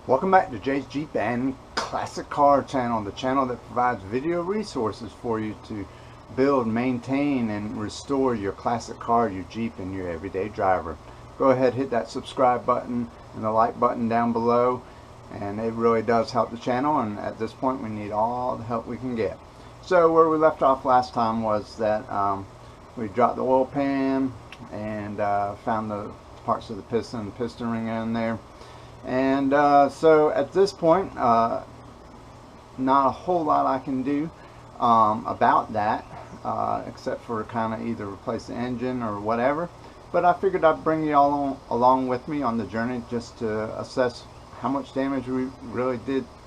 Welcome back to Jay's Jeep and Classic Car channel, the channel that provides video resources for you to build, maintain, and restore your classic car, your Jeep, and your everyday driver. Go ahead, hit that subscribe button and the like button down below, and it really does help the channel, and at this point we need all the help we can get. So where we left off last time was that we dropped the oil pan and found the parts of the piston ring in there. And so at this point, not a whole lot I can do about that, except for kind of either replace the engine or whatever. But I figured I'd bring you all along with me on the journey just to assess how much damage we really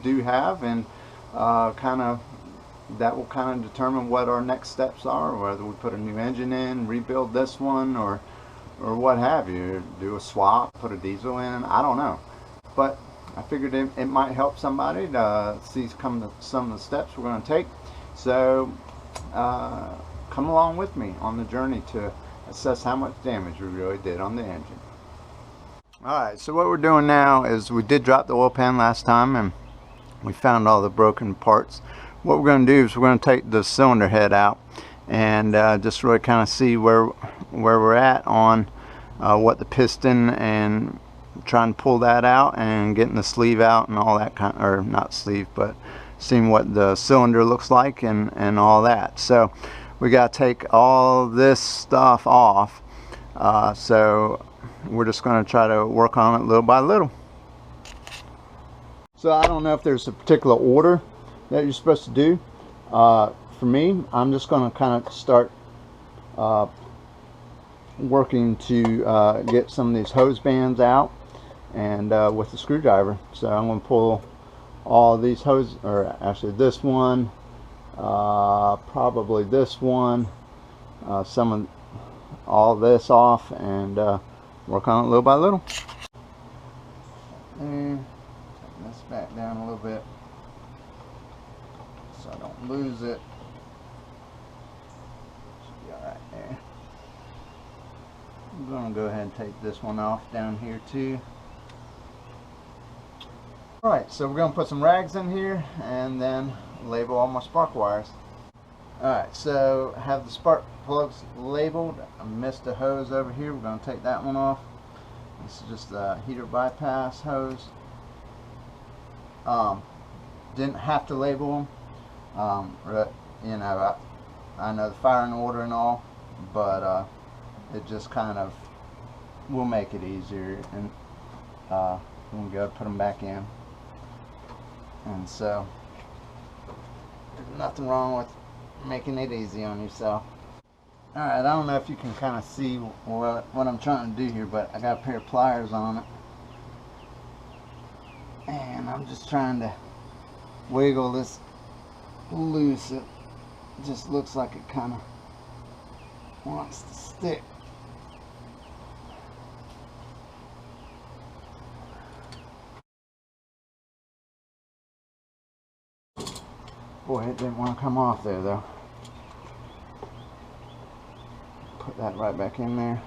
do have, and that will kind of determine what our next steps are, whether we put a new engine in, rebuild this one, or what have you, do a swap, put a diesel in, I don't know. But I figured it might help somebody to see some of the steps we're going to take. So come along with me on the journey to assess how much damage we really did on the engine. Alright, so what we're doing now is we did drop the oil pan last time and we found all the broken parts. What we're going to do is we're going to take the cylinder head out and just really kind of see where we're at on what the piston, and trying to pull that out and getting the sleeve out and all that kind, or not sleeve, but seeing what the cylinder looks like and all that. So we got to take all this stuff off, so we're just going to try to work on it little by little. So I don't know if there's a particular order that you're supposed to do. For me, I'm just going to kind of start working to get some of these hose bands out, and with the screwdriver. So I'm going to pull all these hose, or actually this one, probably this one, some of all this off, and work on it little by little. And take this back down a little bit so I don't lose it. Should be alright there. I'm going to go ahead and take this one off down here too. Alright, so we're going to put some rags in here and then label all my spark wires. Alright, so have the spark plugs labeled. I missed a hose over here. We're going to take that one off. This is just the heater bypass hose. Didn't have to label them. You know, I know the firing order and all, but it just kind of will make it easier, and when we go to put them back in. And so there's nothing wrong with making it easy on yourself. Alright, I don't know if you can kind of see what I'm trying to do here, but I got a pair of pliers on it, and I'm just trying to wiggle this loose. It just looks like it kind of wants to stick. Boy, it didn't want to come off there though. Put that right back in there.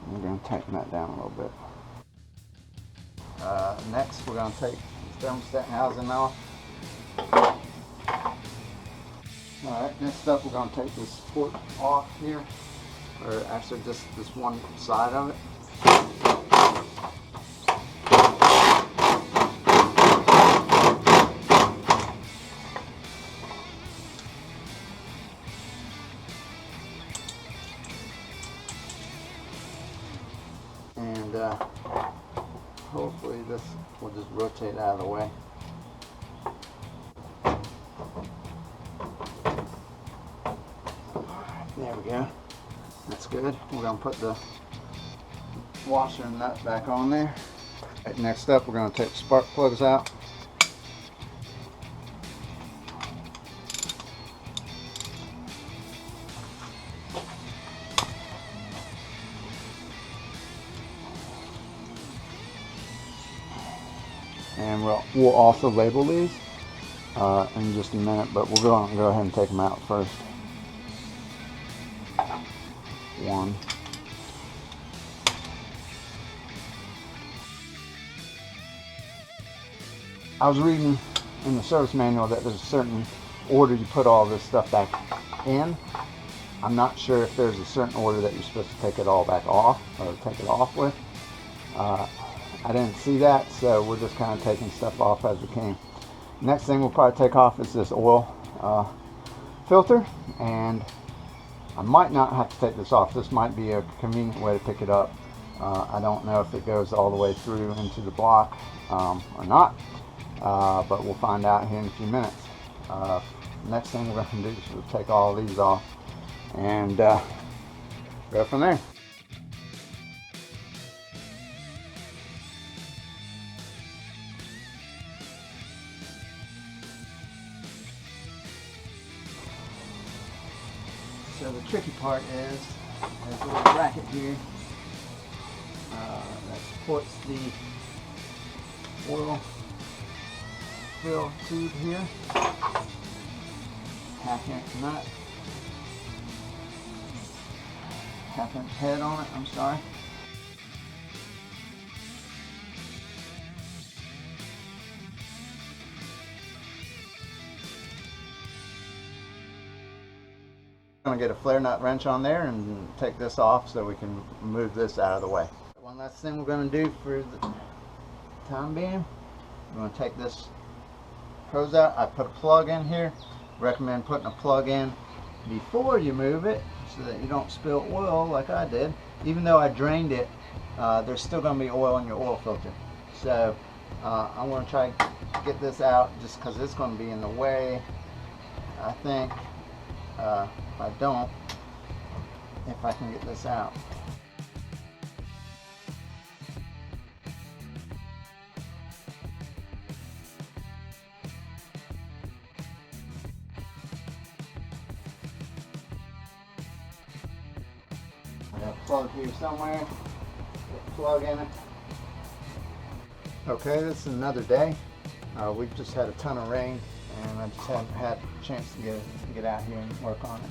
We're going to tighten that down a little bit. Next, we're going to take the thermostat housing off. Alright, next up we're going to take this support off here, or actually just this one side of it. And hopefully this will just rotate out of the way. There we go. That's good. We're going to put the washer and nut back on there. Right, next up, we're going to take the spark plugs out. and we'll also label these in just a minute, but we're going to go ahead and take them out first. One. I was reading in the service manual that there's a certain order you put all this stuff back in. I'm not sure if there's a certain order that you're supposed to take it all back off, or take it off with. I didn't see that, so we're just kind of taking stuff off as we came. Next thing we'll probably take off is this oil filter, and I might not have to take this off. This might be a convenient way to pick it up. I don't know if it goes all the way through into the block or not, but we'll find out here in a few minutes. Next thing we're going to do is we'll take all of these off and go from there. So the tricky part is there's a little bracket here that supports the oil fill tube here. Half-inch nut, half-inch head on it, I'm sorry. I'm going to get a flare nut wrench on there and take this off so we can move this out of the way. One last thing we're going to do for the time being, we're going to take this hose out. I put a plug in here. Recommend putting a plug in before you move it so that you don't spill oil like I did. Even though I drained it, there's still going to be oil in your oil filter. So I'm going to try to get this out just because it's going to be in the way. I think if I don't, if I can get this out. I got a plug here somewhere. Put a plug in it. Okay, this is another day. We've just had a ton of rain, and I just haven't had a chance to get out here and work on it.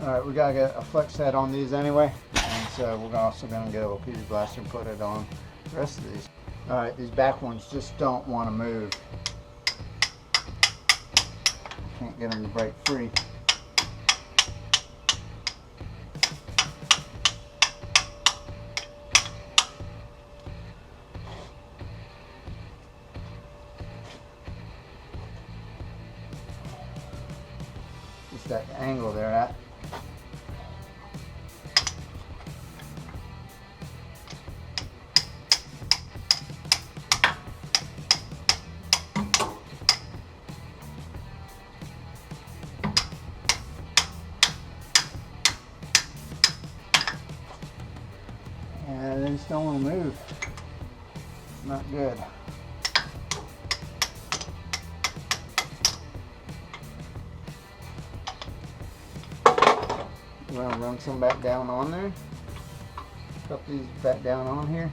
Alright, we gotta get a flex head on these anyway, and so we're also gonna get a little PD blaster and put it on the rest of these. Alright, these back ones just don't want to move. Can't get them to break free. Just that angle they're at. And they just don't want to move. Not good. We're going to run some back down on there. Put these back down on here.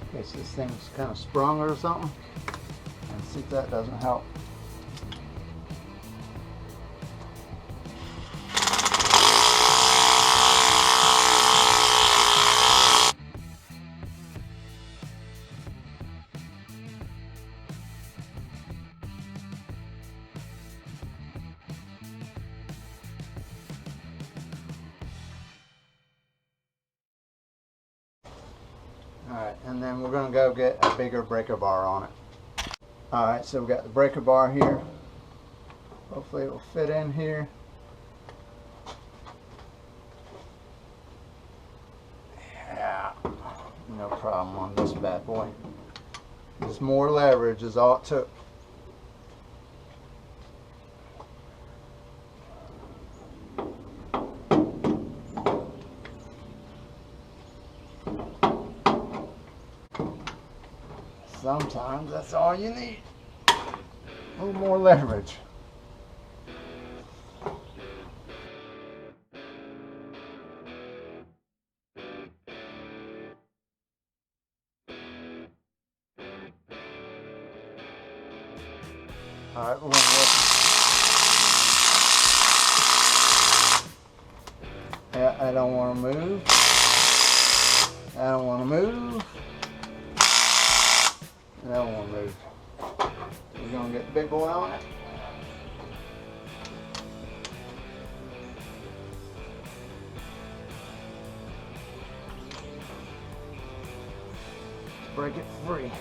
In case this thing's kind of sprung or something. And see if that doesn't help. Alright, and then we're going to go get a bigger breaker bar on it. Alright, so we've got the breaker bar here. Hopefully it will fit in here. Yeah. No problem on this bad boy. Just more leverage is all it took. Sometimes that's all you need. A little more leverage. All right, we're going to work. Yeah, I don't want to move. I don't want to move. I don't want to move. We're going to get the big boy on it. Let's break it free.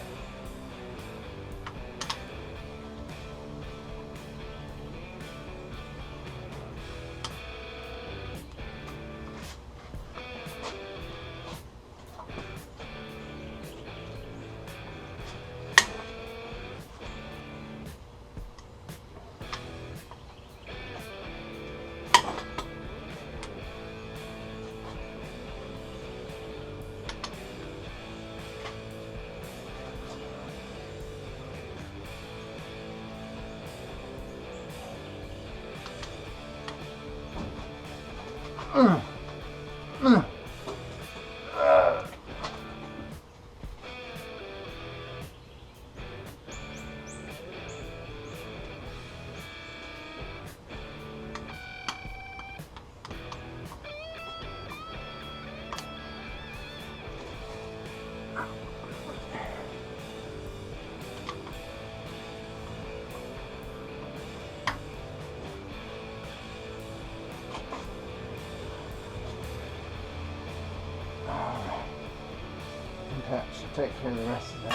That should take care of the rest of that,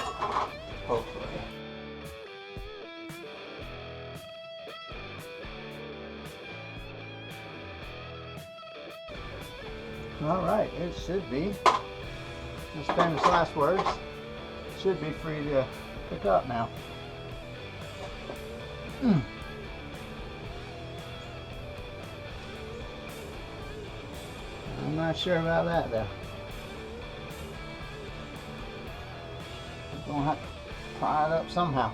hopefully. Alright, it should be, just famous last words, should be free to pick up now. I'm not sure about that though. Gonna have to pry it up somehow.